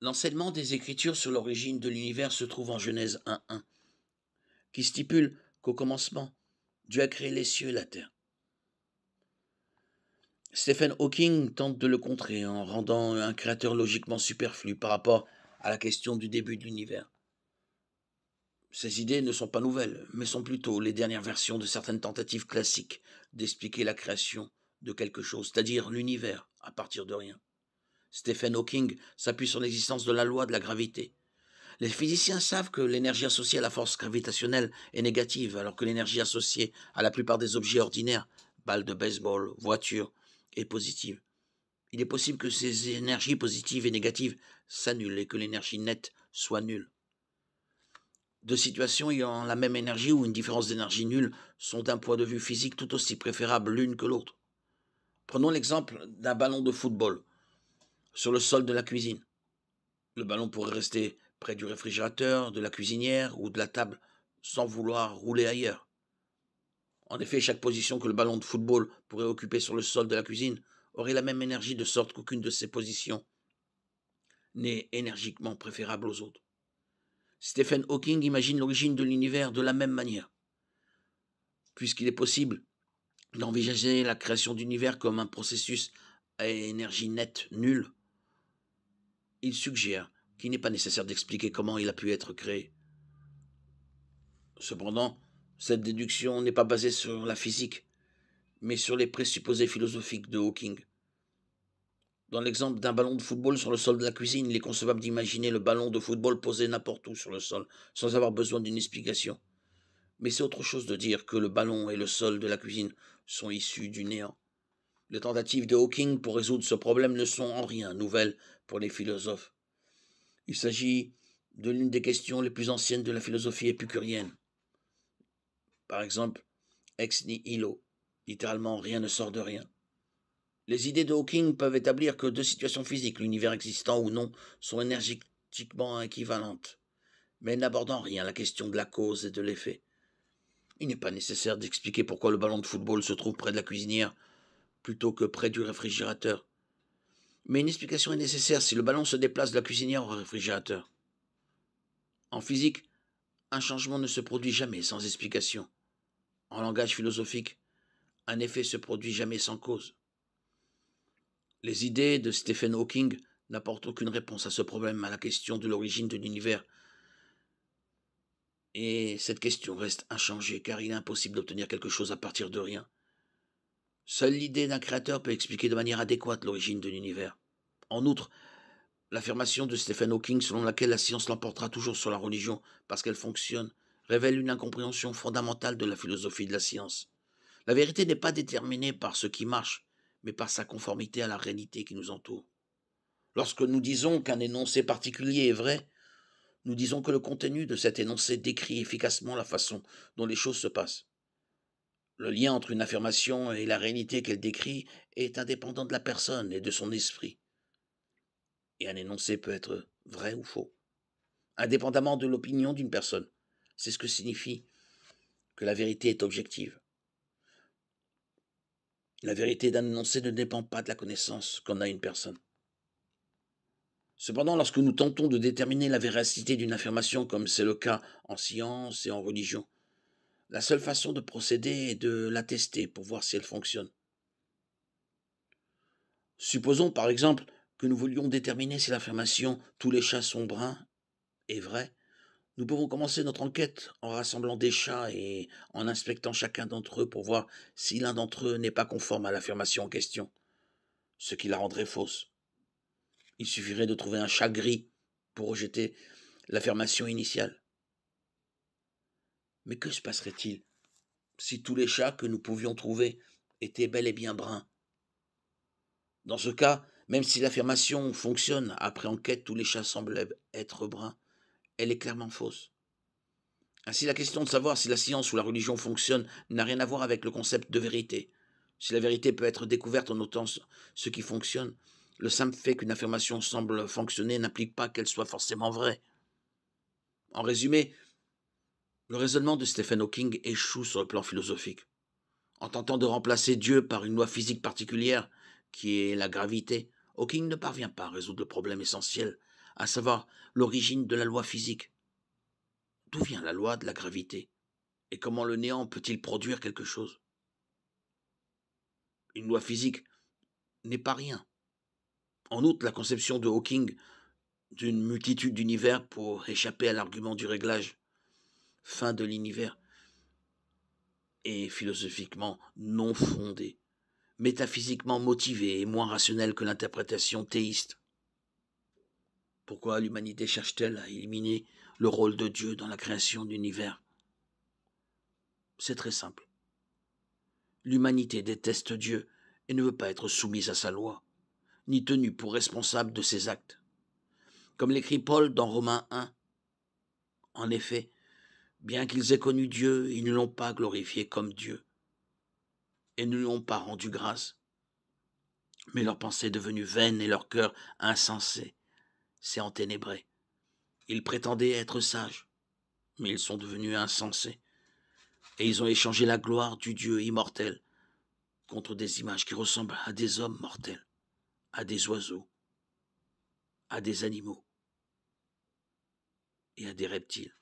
L'enseignement des Écritures sur l'origine de l'univers se trouve en Genèse 1:1, qui stipule qu'au commencement, Dieu a créé les cieux et la terre. Stephen Hawking tente de le contrer en rendant un créateur logiquement superflu par rapport à la question du début de l'univers. Ces idées ne sont pas nouvelles, mais sont plutôt les dernières versions de certaines tentatives classiques d'expliquer la création de quelque chose, c'est-à-dire l'univers, à partir de rien. Stephen Hawking s'appuie sur l'existence de la loi de la gravité. Les physiciens savent que l'énergie associée à la force gravitationnelle est négative, alors que l'énergie associée à la plupart des objets ordinaires, balles de baseball, voitures, est positive. Il est possible que ces énergies positives et négatives s'annulent et que l'énergie nette soit nulle. Deux situations ayant la même énergie ou une différence d'énergie nulle sont d'un point de vue physique tout aussi préférables l'une que l'autre. Prenons l'exemple d'un ballon de football sur le sol de la cuisine. Le ballon pourrait rester près du réfrigérateur, de la cuisinière ou de la table sans vouloir rouler ailleurs. En effet, chaque position que le ballon de football pourrait occuper sur le sol de la cuisine aurait la même énergie, de sorte qu'aucune de ces positions n'est énergiquement préférable aux autres. Stephen Hawking imagine l'origine de l'univers de la même manière, puisqu'il est possible d'envisager la création d'univers comme un processus à énergie nette nulle. Il suggère qu'il n'est pas nécessaire d'expliquer comment il a pu être créé. Cependant, cette déduction n'est pas basée sur la physique, mais sur les présupposés philosophiques de Hawking. Dans l'exemple d'un ballon de football sur le sol de la cuisine, il est concevable d'imaginer le ballon de football posé n'importe où sur le sol, sans avoir besoin d'une explication. Mais c'est autre chose de dire que le ballon et le sol de la cuisine sont issus du néant. Les tentatives de Hawking pour résoudre ce problème ne sont en rien nouvelles pour les philosophes. Il s'agit de l'une des questions les plus anciennes de la philosophie épicurienne. Par exemple, ex nihilo, littéralement rien ne sort de rien. Les idées de Hawking peuvent établir que deux situations physiques, l'univers existant ou non, sont énergétiquement équivalentes, mais n'abordent en rien la question de la cause et de l'effet. Il n'est pas nécessaire d'expliquer pourquoi le ballon de football se trouve près de la cuisinière plutôt que près du réfrigérateur. Mais une explication est nécessaire si le ballon se déplace de la cuisinière au réfrigérateur. En physique, un changement ne se produit jamais sans explication. En langage philosophique, un effet se produit jamais sans cause. Les idées de Stephen Hawking n'apportent aucune réponse à ce problème, à la question de l'origine de l'univers. Et cette question reste inchangée, car il est impossible d'obtenir quelque chose à partir de rien. Seule l'idée d'un créateur peut expliquer de manière adéquate l'origine de l'univers. En outre, l'affirmation de Stephen Hawking selon laquelle la science l'emportera toujours sur la religion parce qu'elle fonctionne révèle une incompréhension fondamentale de la philosophie de la science. La vérité n'est pas déterminée par ce qui marche, mais par sa conformité à la réalité qui nous entoure. Lorsque nous disons qu'un énoncé particulier est vrai, nous disons que le contenu de cet énoncé décrit efficacement la façon dont les choses se passent. Le lien entre une affirmation et la réalité qu'elle décrit est indépendant de la personne et de son esprit. Et un énoncé peut être vrai ou faux, indépendamment de l'opinion d'une personne. C'est ce que signifie que la vérité est objective. La vérité d'un énoncé ne dépend pas de la connaissance qu'en a une personne. Cependant, lorsque nous tentons de déterminer la véracité d'une affirmation, comme c'est le cas en science et en religion, la seule façon de procéder est de la tester pour voir si elle fonctionne. Supposons par exemple que nous voulions déterminer si l'affirmation tous les chats sont bruns est vraie. Nous pouvons commencer notre enquête en rassemblant des chats et en inspectant chacun d'entre eux pour voir si l'un d'entre eux n'est pas conforme à l'affirmation en question, ce qui la rendrait fausse. Il suffirait de trouver un chat gris pour rejeter l'affirmation initiale. Mais que se passerait-il si tous les chats que nous pouvions trouver étaient bel et bien bruns? Dans ce cas, même si l'affirmation fonctionne, après enquête tous les chats semblent être bruns, elle est clairement fausse. Ainsi, la question de savoir si la science ou la religion fonctionne n'a rien à voir avec le concept de vérité. Si la vérité peut être découverte en notant ce qui fonctionne, le simple fait qu'une affirmation semble fonctionner n'implique pas qu'elle soit forcément vraie. En résumé, le raisonnement de Stephen Hawking échoue sur le plan philosophique. En tentant de remplacer Dieu par une loi physique particulière, qui est la gravité, Hawking ne parvient pas à résoudre le problème essentiel, à savoir l'origine de la loi physique. D'où vient la loi de la gravité? Et comment le néant peut-il produire quelque chose? Une loi physique n'est pas rien. En outre, la conception de Hawking d'une multitude d'univers pour échapper à l'argument du réglage fin de l'univers est philosophiquement non fondée, métaphysiquement motivée et moins rationnelle que l'interprétation théiste. Pourquoi l'humanité cherche-t-elle à éliminer le rôle de Dieu dans la création de l'univers? C'est très simple. L'humanité déteste Dieu et ne veut pas être soumise à sa loi, ni tenue pour responsable de ses actes. Comme l'écrit Paul dans Romains 1, en effet, bien qu'ils aient connu Dieu, ils ne l'ont pas glorifié comme Dieu et ne lui ont pas rendu grâce. Mais leur pensée est devenue vaine et leur cœur insensé s'est enténébré. Ils prétendaient être sages, mais ils sont devenus insensés. Et ils ont échangé la gloire du Dieu immortel contre des images qui ressemblent à des hommes mortels, à des oiseaux, à des animaux et à des reptiles.